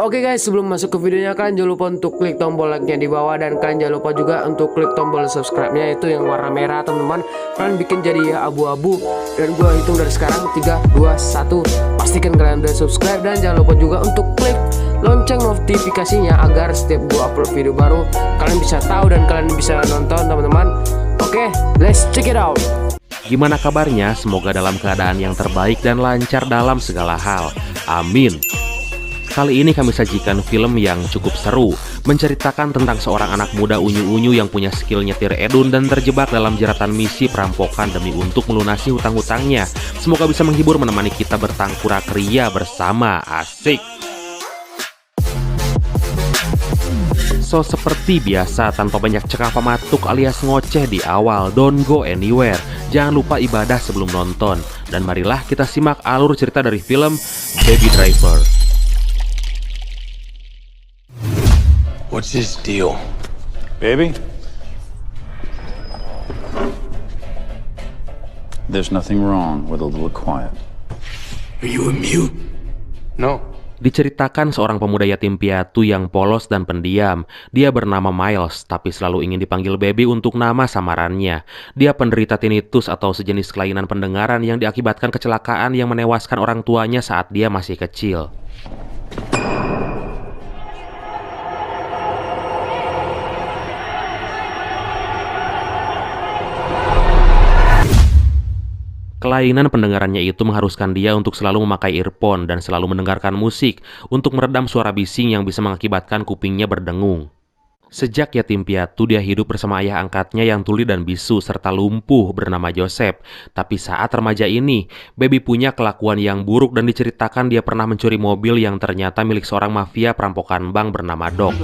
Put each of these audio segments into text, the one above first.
Oke guys, sebelum masuk ke videonya kalian jangan lupa untuk klik tombol like-nya di bawah, dan kalian jangan lupa juga untuk klik tombol subscribe-nya itu yang warna merah teman-teman. Kalian bikin jadi abu-abu dan gua hitung dari sekarang 3, 2, 1. Pastikan kalian udah subscribe dan jangan lupa juga untuk klik lonceng notifikasinya agar setiap gua upload video baru kalian bisa tahu dan kalian bisa nonton teman-teman. Oke, let's check it out. Gimana kabarnya? Semoga dalam keadaan yang terbaik dan lancar dalam segala hal. Amin. Kali ini kami sajikan film yang cukup seru, menceritakan tentang seorang anak muda unyu-unyu yang punya skill nyetir edun dan terjebak dalam jeratan misi perampokan demi untuk melunasi hutang-hutangnya. Semoga bisa menghibur, menemani kita bertangkurak ria bersama. Asik. So, seperti biasa, tanpa banyak cekak pamatuk alias ngoceh di awal, don't go anywhere. Jangan lupa ibadah sebelum nonton. Dan marilah kita simak alur cerita dari film Baby Driver. What's his deal? Baby? There's nothing wrong with a little quiet. Are you a mute? No. Diceritakan seorang pemuda yatim piatu yang polos dan pendiam. Dia bernama Miles, tapi selalu ingin dipanggil Baby untuk nama samarannya. Dia penderita tinnitus atau sejenis kelainan pendengaran yang diakibatkan kecelakaan yang menewaskan orang tuanya saat dia masih kecil. Kelainan pendengarannya itu mengharuskan dia untuk selalu memakai earphone dan selalu mendengarkan musik untuk meredam suara bising yang bisa mengakibatkan kupingnya berdengung. Sejak yatim piatu, dia hidup bersama ayah angkatnya yang tuli dan bisu serta lumpuh bernama Joseph. Tapi saat remaja ini, Baby punya kelakuan yang buruk dan diceritakan dia pernah mencuri mobil yang ternyata milik seorang mafia perampokan bank bernama Doc.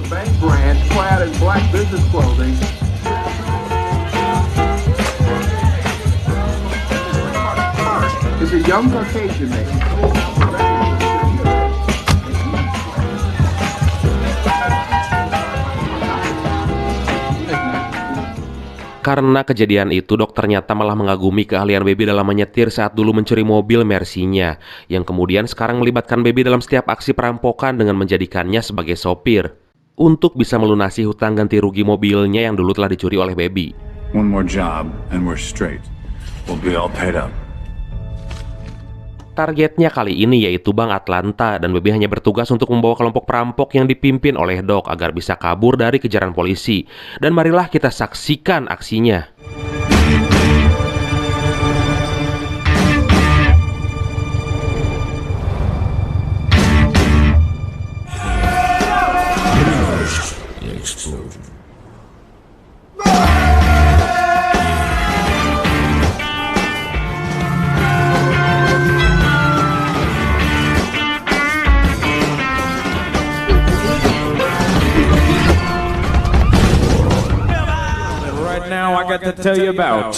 It's a young Caucasian man. Karena kejadian itu, Doc ternyata malah mengagumi keahlian Baby dalam menyetir saat dulu mencuri mobil Mercy-nya, yang kemudian sekarang melibatkan Baby dalam setiap aksi perampokan dengan menjadikannya sebagai sopir untuk bisa melunasi hutang ganti rugi mobilnya yang dulu telah dicuri oleh Baby. One more job and we're straight. We'll be all paid up. Targetnya kali ini yaitu Bank Atlanta, dan Baby hanya bertugas untuk membawa kelompok perampok yang dipimpin oleh Doc agar bisa kabur dari kejaran polisi. Dan marilah kita saksikan aksinya. Now I got to tell you about.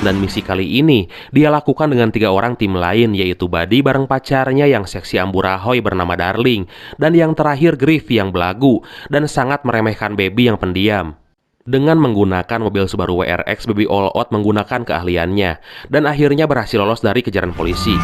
Dan misi kali ini dia lakukan dengan 3 orang tim lain, yaitu Buddy bareng pacarnya yang seksi amburahoy bernama Darling, dan yang terakhir Griff yang belagu dan sangat meremehkan Baby yang pendiam. Dengan menggunakan mobil Subaru WRX, Baby all out menggunakan keahliannya dan akhirnya berhasil lolos dari kejaran polisi.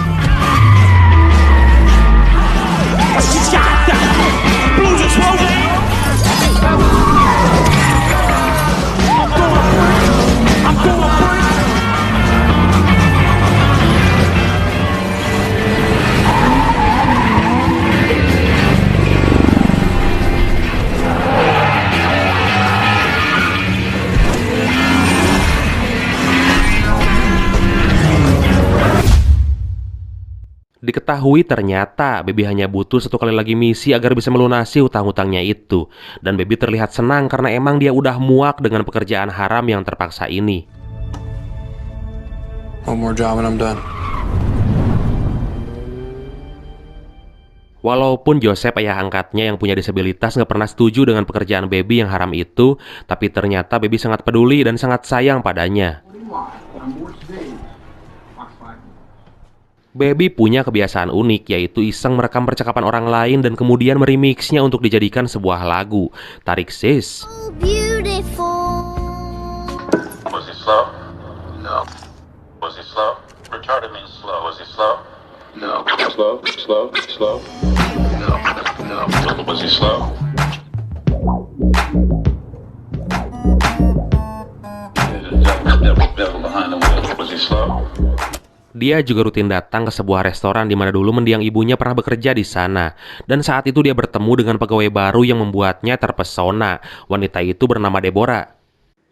Diketahui ternyata Baby hanya butuh 1 kali lagi misi agar bisa melunasi hutang-hutangnya itu. Dan Baby terlihat senang karena emang dia udah muak dengan pekerjaan haram yang terpaksa ini. One more job and I'm done. Walaupun Joseph, ayah angkatnya yang punya disabilitas, nggak pernah setuju dengan pekerjaan Baby yang haram itu, tapi ternyata Baby sangat peduli dan sangat sayang padanya. Baby punya kebiasaan unik, yaitu iseng merekam percakapan orang lain dan kemudian meremixnya untuk dijadikan sebuah lagu. Tarik sis. Beautiful. Was he slow? No. Was he slow? Retarded means slow. Was he slow? No. Slow, slow, slow. No, no. Was he slow? Devil behind the wheel. Was he slow? Dia juga rutin datang ke sebuah restoran di mana dulu mendiang ibunya pernah bekerja di sana. Dan saat itu dia bertemu dengan pegawai baru yang membuatnya terpesona. Wanita itu bernama Deborah.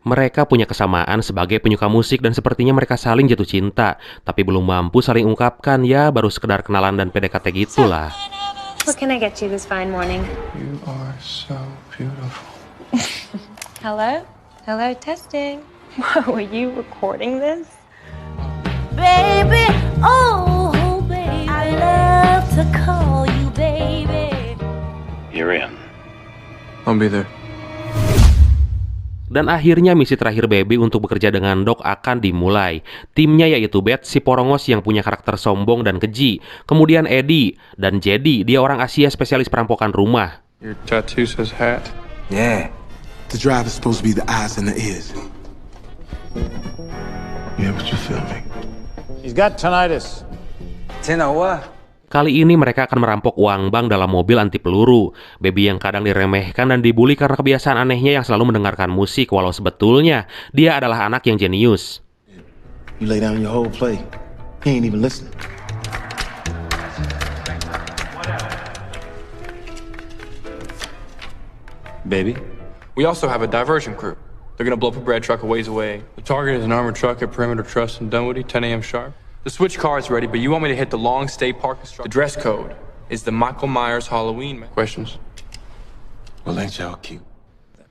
Mereka punya kesamaan sebagai penyuka musik dan sepertinya mereka saling jatuh cinta. Tapi belum mampu saling ungkapkan, ya baru sekedar kenalan dan PDKT gitulah. What can I get you this fine morning? You are so beautiful. Hello? Hello, testing. Whoa, are you recording this? Baby, oh, baby, I love to call you baby. You're in. I'll be there. Dan akhirnya misi terakhir Baby untuk bekerja dengan Doc akan dimulai. Timnya yaitu Beth, si porongos yang punya karakter sombong dan keji. Kemudian Eddie dan Jedi, dia orang Asia spesialis perampokan rumah. Your tattoo says hat. Yeah. The driver's supposed to be the eyes and the ears. Yeah, but you feel me. He's got tinnitus. what? Kali ini mereka akan merampok uang bank dalam mobil anti peluru. Baby yang kadang diremehkan dan dibully karena kebiasaan anehnya yang selalu mendengarkan musik, walau sebetulnya dia adalah anak yang jenius. You lay down your whole play. He ain't even listening. Baby? We also have a diversion crew. They're gonna blow up a bread truck a ways away. The target is an armored truck at Perimeter Trust in Dunwoody, 10 a.m. sharp. The switch car is ready, but you want me to hit the long stay parking structure. The dress code is the Michael Myers Halloween. Questions? Well, ain't y'all cute?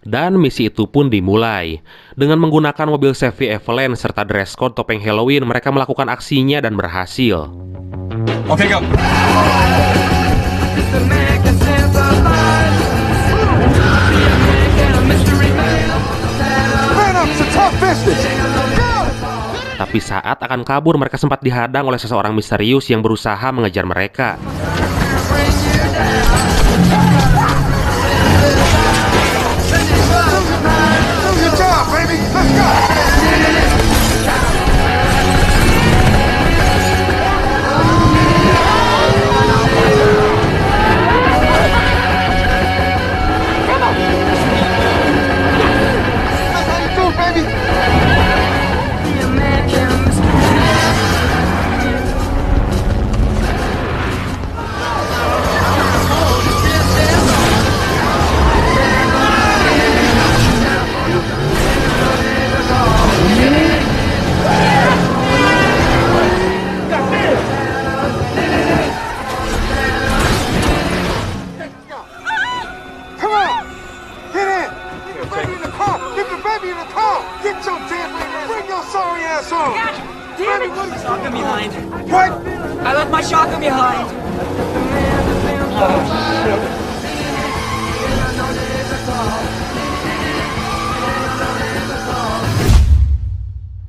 Dan misi itu pun dimulai. Dengan menggunakan mobil Chevy Evelyn serta dress code topeng Halloween, mereka melakukan aksinya dan berhasil. Okay, go. Tapi saat akan kabur, mereka sempat dihadang oleh seseorang misterius yang berusaha mengejar mereka.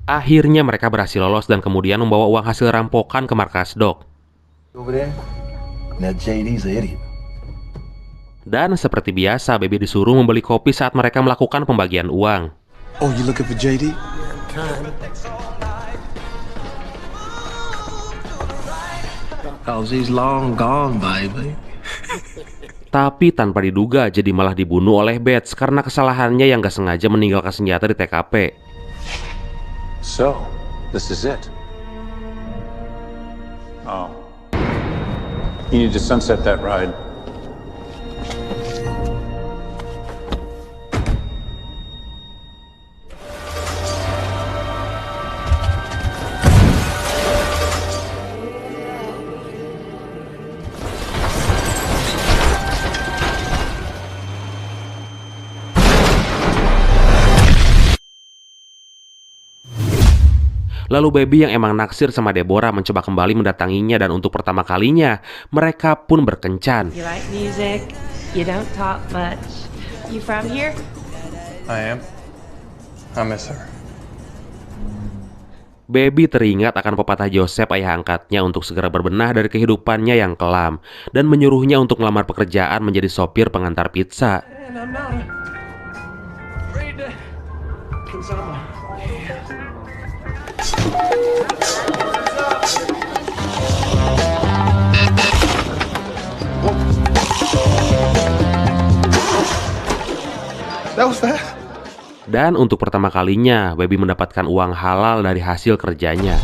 Akhirnya mereka berhasil lolos dan kemudian membawa uang hasil rampokan ke markas Doc. Over there? Now JD's an idiot. Dan seperti biasa, Baby disuruh membeli kopi saat mereka melakukan pembagian uang. Oh, you looking for JD? Cause he's long gone, baby. Tapi tanpa diduga, jadi malah dibunuh oleh Beth karena kesalahannya yang gak sengaja meninggalkan senjata di TKP. So, this is it. Oh. You need to sunset that ride. Lalu Baby yang emang naksir sama Deborah mencoba kembali mendatanginya dan untuk pertama kalinya mereka pun berkencan. You like music? You don't talk much. You from here? I am. I miss her. Baby teringat akan pepatah Joseph ayah angkatnya untuk segera berbenah dari kehidupannya yang kelam dan menyuruhnya untuk melamar pekerjaan menjadi sopir pengantar pizza. That was fast. Dan untuk pertama kalinya, Baby mendapatkan uang halal dari hasil kerjanya.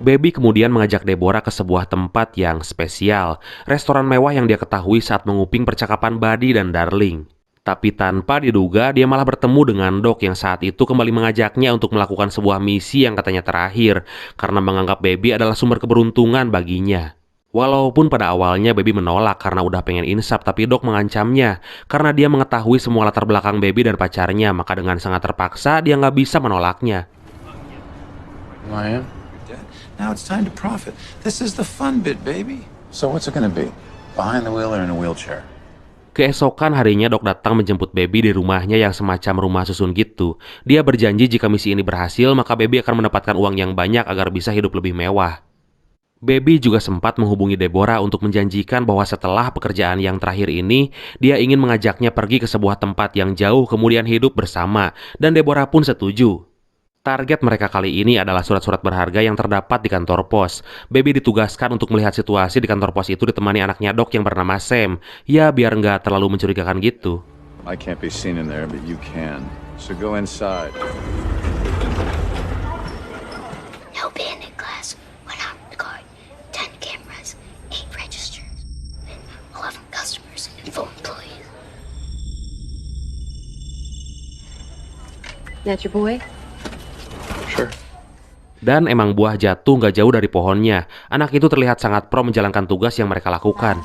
Baby kemudian mengajak Deborah ke sebuah tempat yang spesial, restoran mewah yang dia ketahui saat menguping percakapan Buddy dan Darling. Tapi tanpa diduga, dia malah bertemu dengan Doc yang saat itu kembali mengajaknya untuk melakukan sebuah misi yang katanya terakhir, karena menganggap Baby adalah sumber keberuntungan baginya. Walaupun pada awalnya Baby menolak karena udah pengen insaf, tapi Doc mengancamnya karena dia mengetahui semua latar belakang Baby dan pacarnya, maka dengan sangat terpaksa dia nggak bisa menolaknya. Ryan? Now it's time to profit. This is the fun bit, baby. So what's it gonna be? Behind the wheel or in a wheelchair? Keesokan harinya Doc datang menjemput Baby di rumahnya yang semacam rumah susun gitu. Dia berjanji jika misi ini berhasil, maka Baby akan mendapatkan uang yang banyak agar bisa hidup lebih mewah. Baby juga sempat menghubungi Deborah untuk menjanjikan bahwa setelah pekerjaan yang terakhir ini, dia ingin mengajaknya pergi ke sebuah tempat yang jauh kemudian hidup bersama, dan Deborah pun setuju. Target mereka kali ini adalah surat-surat berharga yang terdapat di kantor pos. Baby ditugaskan untuk melihat situasi di kantor pos itu ditemani anaknya Doc yang bernama Sam. Ya biar nggak terlalu mencurigakan gitu. I can't be seen in there, but you can. So go inside. No bandit glass, 1 armored guard, 10 cameras, 8 registers, 11 customers, and 4 employees. That's your boy? Sure. Dan emang buah jatuh nggak jauh dari pohonnya. Anak itu terlihat sangat pro menjalankan tugas yang mereka lakukan.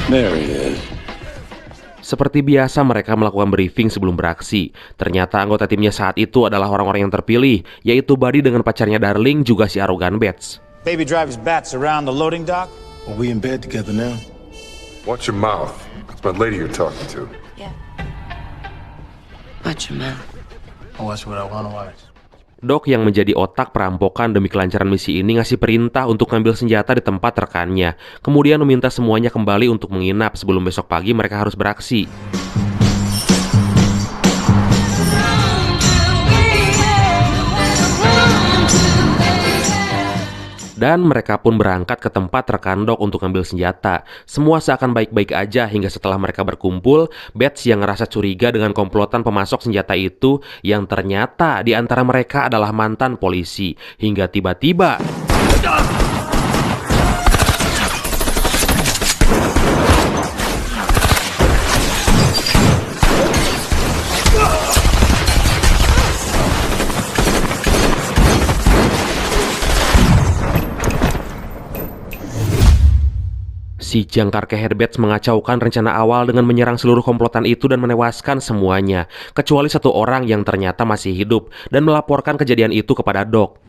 There he is. Seperti biasa mereka melakukan briefing sebelum beraksi. Ternyata anggota timnya saat itu adalah orang-orang yang terpilih, yaitu Buddy dengan pacarnya Darling, juga si arogan Bets. Baby drives bats around the loading dock. Are we in bed together now? Watch your mouth. It's my lady you're talking to. Watch your mouth. I watch what I wanna watch. Doc yang menjadi otak perampokan demi kelancaran misi ini ngasih perintah untuk ngambil senjata di tempat rekannya. Kemudian meminta semuanya kembali untuk menginap sebelum besok pagi mereka harus beraksi. Dan mereka pun berangkat ke tempat rekan Doc untuk ambil senjata. Semua seakan baik-baik aja hingga setelah mereka berkumpul, Bets yang ngerasa curiga dengan komplotan pemasok senjata itu, yang ternyata di antara mereka adalah mantan polisi. Hingga tiba-tiba si jangkar keher Bets mengacaukan rencana awal dengan menyerang seluruh komplotan itu dan menewaskan semuanya, kecuali satu orang yang ternyata masih hidup dan melaporkan kejadian itu kepada Doc.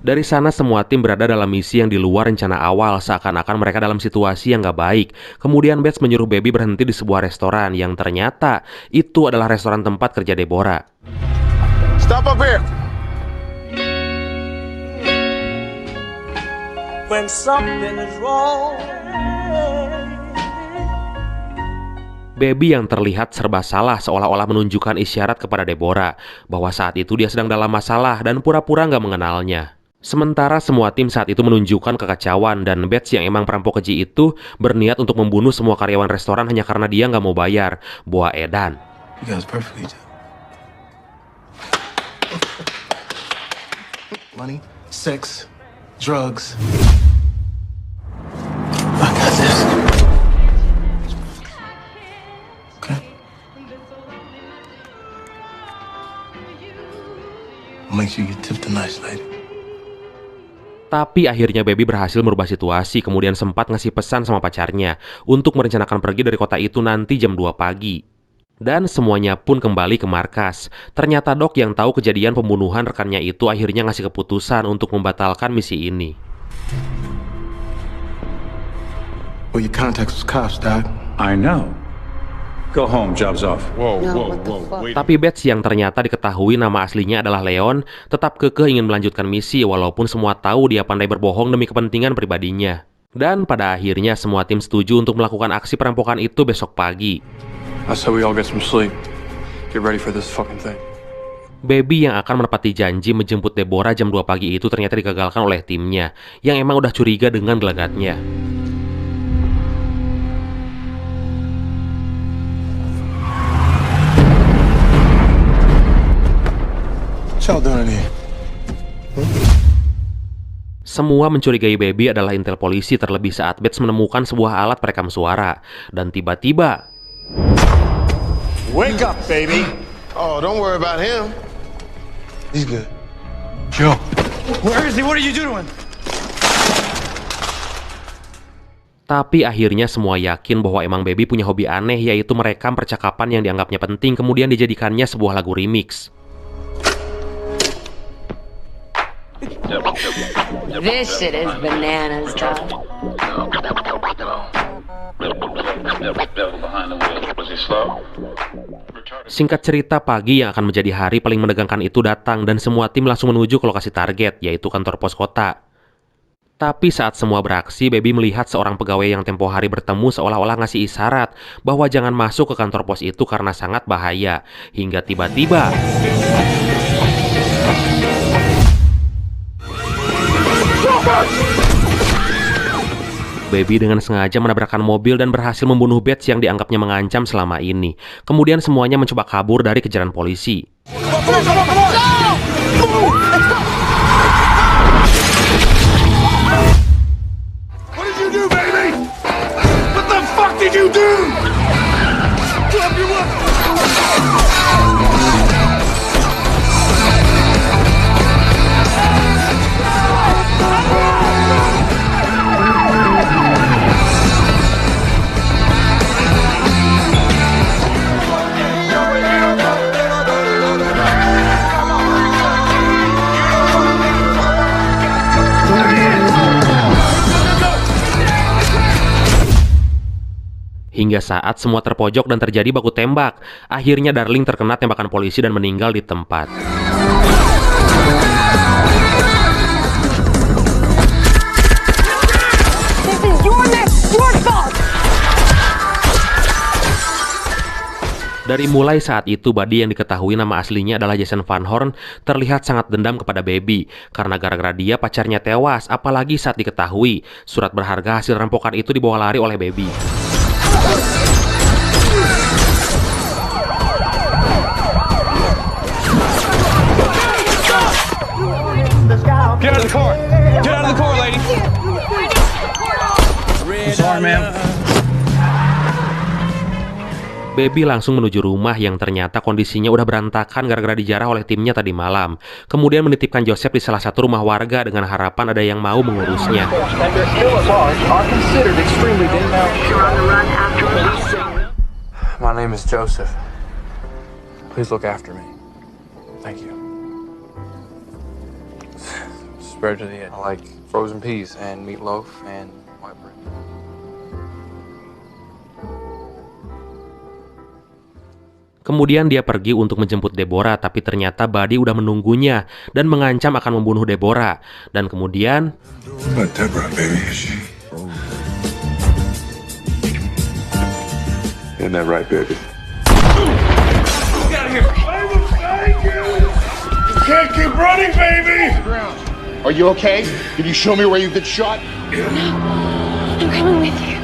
Dari sana semua tim berada dalam misi yang di luar rencana awal, seakan-akan mereka dalam situasi yang gak baik. Kemudian Bets menyuruh Baby berhenti di sebuah restoran yang ternyata itu adalah restoran tempat kerja Deborah. Stop up here. When something is wrong. Baby yang terlihat serba salah seolah-olah menunjukkan isyarat kepada Deborah bahwa saat itu dia sedang dalam masalah dan pura-pura nggak mengenalnya. Sementara semua tim saat itu menunjukkan kekacauan dan Bets yang emang perampok keji itu berniat untuk membunuh semua karyawan restoran hanya karena dia nggak mau bayar. Buah edan. You guys perfectly do. Money, sex, drugs. I got this. Okay. Make sure you tip the nice lady. Tapi akhirnya Baby berhasil merubah situasi, kemudian sempat ngasih pesan sama pacarnya untuk merencanakan pergi dari kota itu nanti jam 2 pagi. Dan semuanya pun kembali ke markas. Ternyata Doc yang tahu kejadian pembunuhan rekannya itu akhirnya ngasih keputusan untuk membatalkan misi ini. Well, your contacts was cops, Doc. I know. Go home, job's off. Whoa, Tapi Bates yang ternyata diketahui nama aslinya adalah Leon tetap kekeh ingin melanjutkan misi walaupun semua tahu dia pandai berbohong demi kepentingan pribadinya. Dan pada akhirnya semua tim setuju untuk melakukan aksi perampokan itu besok pagi. I said we all get some sleep. Get ready for this fucking thing. Baby yang akan menepati janji menjemput Deborah jam 2 pagi itu ternyata digagalkan oleh timnya, yang emang udah curiga dengan gelagatnya. Semua mencurigai Baby adalah intel polisi, terlebih saat Bates menemukan sebuah alat perekam suara. Dan tiba-tiba... Wake up, baby! Oh, don't worry about him. He's good. Joe. Where is he? What did you do to him? Tapi akhirnya semua yakin bahwa emang Baby punya hobi aneh, yaitu merekam percakapan yang dianggapnya penting kemudian dijadikannya sebuah lagu remix. This shit is bananas, dog. Singkat cerita, pagi yang akan menjadi hari paling menegangkan itu datang dan semua tim langsung menuju ke lokasi target, yaitu kantor pos kota. Tapi saat semua beraksi, Baby melihat seorang pegawai yang tempo hari bertemu seolah-olah ngasih isyarat bahwa jangan masuk ke kantor pos itu karena sangat bahaya. Hingga tiba-tiba... Baby dengan sengaja menabrakkan mobil dan berhasil membunuh Bates yang dianggapnya mengancam selama ini. Kemudian semuanya mencoba kabur dari kejaran polisi. What did you do, baby? What the fuck did you do? Drop your weapon! Hingga saat semua terpojok dan terjadi baku tembak, akhirnya Darling terkena tembakan polisi dan meninggal di tempat. Dari mulai saat itu, Buddy yang diketahui nama aslinya adalah Jason Van Horn terlihat sangat dendam kepada Baby karena gara-gara dia pacarnya tewas, apalagi saat diketahui surat berharga hasil rampokan itu dibawa lari oleh Baby. Get out of the car! Get out of the car, lady! I'm sorry, ma'am. Baby langsung menuju rumah yang ternyata kondisinya udah berantakan gara-gara dijarah oleh timnya tadi malam. Kemudian menitipkan Joseph di salah satu rumah warga dengan harapan ada yang mau mengurusnya. My name is Joseph. Please look after me. Thank you. Spread to the end. I like frozen peas and meatloaf and white bread. Kemudian dia pergi untuk menjemput Deborah, tapi ternyata Buddy udah menunggunya dan mengancam akan membunuh Deborah. Dan kemudian... Deborah, baby. Isn't that right, baby? Get out of here! I will find you! You can't keep running, baby! Are you okay? Can you show me where you get shot? No, I'm coming with you.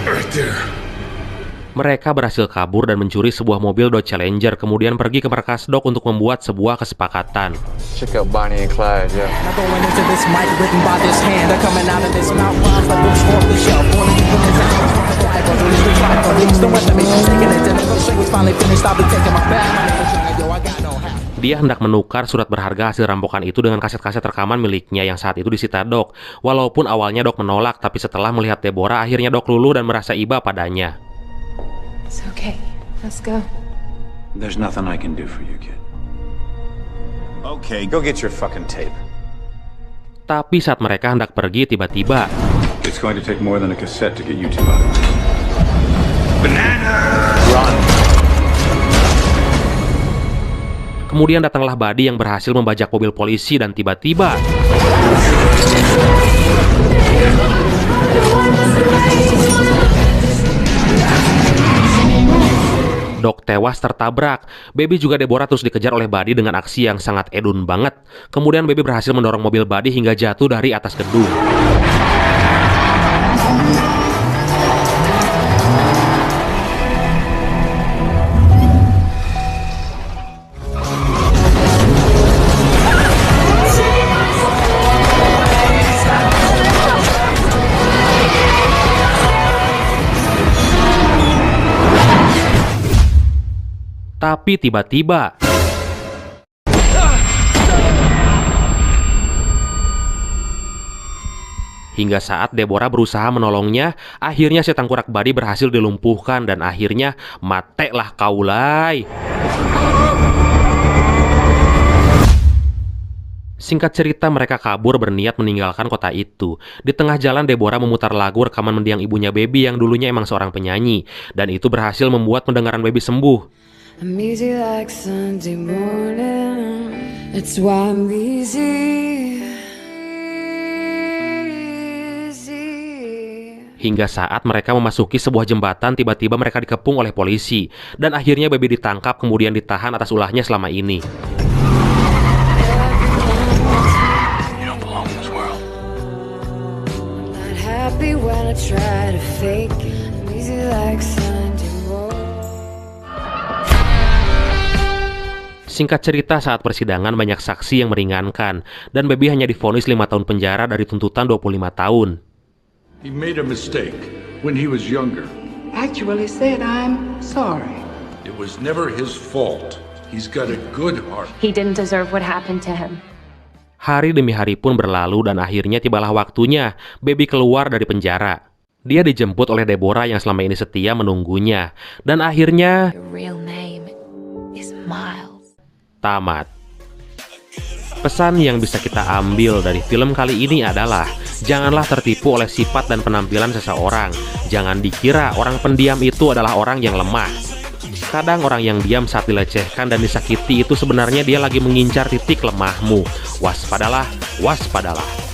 Right there. Mereka berhasil kabur dan mencuri sebuah mobil Dodge Challenger, kemudian pergi ke markas Doc untuk membuat sebuah kesepakatan. Check out Bonnie and Clyde, yeah. Dia hendak menukar surat berharga hasil rampokan itu dengan kaset-kaset rekaman miliknya yang saat itu disita Doc. Walaupun awalnya Doc menolak, tapi setelah melihat Deborah, akhirnya Doc luluh dan merasa iba padanya. It's okay. Let's go. There's nothing I can do for you, kid. Okay, go get your fucking tape. Tapi saat mereka hendak pergi, tiba-tiba It's going to take more than a cassette to get you two out. Kemudian datanglah Buddy yang berhasil membajak mobil polisi dan tiba-tiba Doc tewas tertabrak. Baby juga Deborah terus dikejar oleh Buddy dengan aksi yang sangat edun banget. Kemudian Baby berhasil mendorong mobil Buddy hingga jatuh dari atas gedung. Tapi tiba-tiba hingga saat Deborah berusaha menolongnya, akhirnya si tengkorak Buddy berhasil dilumpuhkan dan akhirnya matelah kaulai. Singkat cerita, mereka kabur berniat meninggalkan kota itu. Di tengah jalan, Deborah memutar lagu rekaman mendiang ibunya Baby yang dulunya emang seorang penyanyi, dan itu berhasil membuat pendengaran Baby sembuh. I'm easy like Sunday morning. That's why I'm easy. Hingga saat mereka memasuki sebuah jembatan, tiba-tiba mereka dikepung oleh polisi. Dan akhirnya Baby ditangkap kemudian ditahan atas ulahnya selama ini. You don't belong in this world. Not happy when I try to fake it. I'm easy like Sunday morning. Singkat cerita, saat persidangan banyak saksi yang meringankan, dan Baby hanya divonis 5 tahun penjara dari tuntutan 25 tahun. He made a mistake when he was younger. Actually said I'm sorry. It was never his fault. He's got a good heart. He didn't deserve what happened to him. Hari demi hari pun berlalu dan akhirnya tibalah waktunya Baby keluar dari penjara. Dia dijemput oleh Deborah yang selama ini setia menunggunya. Dan akhirnya Your real name is Miles. Tamat. Pesan yang bisa kita ambil dari film kali ini adalah janganlah tertipu oleh sifat dan penampilan seseorang. Jangan dikira orang pendiam itu adalah orang yang lemah. Kadang orang yang diam saat dilecehkan dan disakiti itu sebenarnya dia lagi mengincar titik lemahmu. Waspadalah, waspadalah.